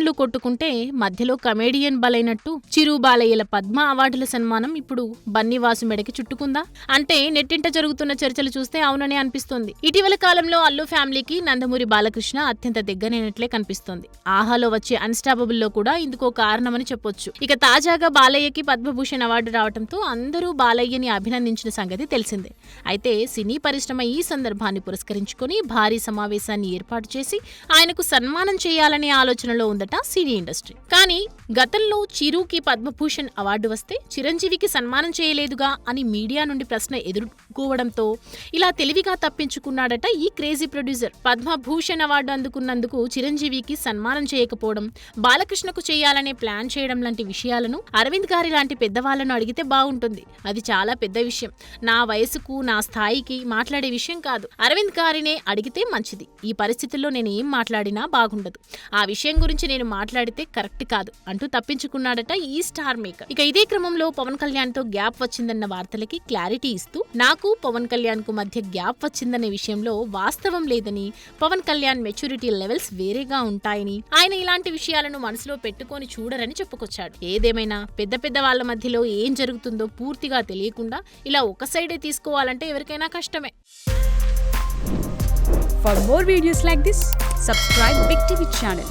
హీరోయిన్లు కొట్టుకుంటే మధ్యలో కమేడియన్ బలైనట్టు చిరు బాలయ్యల పద్మ అవార్డుల సన్మానం ఇప్పుడు బన్నీవాసు మెడకి చుట్టుకుందా అంటే నెట్టింట జరుగుతున్న చర్చలు చూస్తే అవుననే అనిపిస్తోంది. ఇటీవల కాలంలో అల్లు ఫ్యామిలీకి నందమూరి బాలకృష్ణ అత్యంత దగ్గరైనట్లే కనిపిస్తోంది. ఆహాలో వచ్చే అన్స్టాపబుల్ లో కూడా ఇందుకో కారణమని చెప్పొచ్చు. ఇక తాజాగా బాలయ్యకి పద్మభూషణ్ అవార్డు రావడంతో అందరూ బాలయ్యని అభినందించిన సంగతి తెలిసిందే. అయితే సినీ పరిశ్రమ ఈ సందర్భాన్ని పురస్కరించుకుని భారీ సమావేశాన్ని ఏర్పాటు చేసి ఆయనకు సన్మానం చేయాలనే ఆలోచనలో ఉందట సినీ ఇండస్ట్రీ. కానీ గతంలో చిరుకి పద్మభూషణ్ అవార్డు వస్తే చిరంజీవికి సన్మానం చేయలేదుగా అని మీడియా నుండి ప్రశ్న ఎదుర్కోవడంతో ఇలా తెలివిగా తప్పించుకున్నాడట ఈ క్రేజీ ప్రొడ్యూసర్. పద్మభూషణ్ అవార్డు అందుకున్నందుకు చిరంజీవికి సన్మానం చేయకపోవడం, బాలకృష్ణకు చేయాలనే ప్లాన్ చేయడం లాంటి విషయాలను అరవింద్ గారి లాంటి పెద్దవాళ్లను అడిగితే బాగుంటుంది. అది చాలా పెద్ద విషయం. నా వయసుకు నా స్థాయికి మాట్లాడే విషయం కాదు. అరవింద్ గారినే అడిగితే మంచిది. ఈ పరిస్థితుల్లో నేను ఏం మాట్లాడినా బాగుండదు. ఆ విషయం గురించి నేను మాట్లాడితే కరెక్ట్ కాదు అంటూ తప్పించుకున్నాడట ఈ స్టార్ మేకర్. ఇక ఇదే క్రమంలో పవన్ కళ్యాణ్ తో గ్యాప్ వచ్చిందన్న వార్తలకి క్లారిటీ ఇస్తూ నాకు పవన్ కళ్యాణ్ కు మధ్య గ్యాప్ వచ్చిందనే విషయంలో వాస్తవం లేదని, పవన్ కళ్యాణ్ మెచ్యూరిటీ లెవెల్స్ వేరేగా ఉంటాయని, ఆయన ఇలాంటి విషయాలను మనసులో పెట్టుకొని చూడరని చెప్పుకొచ్చాడు. ఏదేమైనా పెద్ద పెద్ద వాళ్ల మధ్యలో ఏం జరుగుతుందో పూర్తిగా తెలియకుండా ఇలా ఒక సైడే తీసుకోవాలంటే ఎవరికైనా కష్టమే. For more videos like this, subscribe Big TV channel.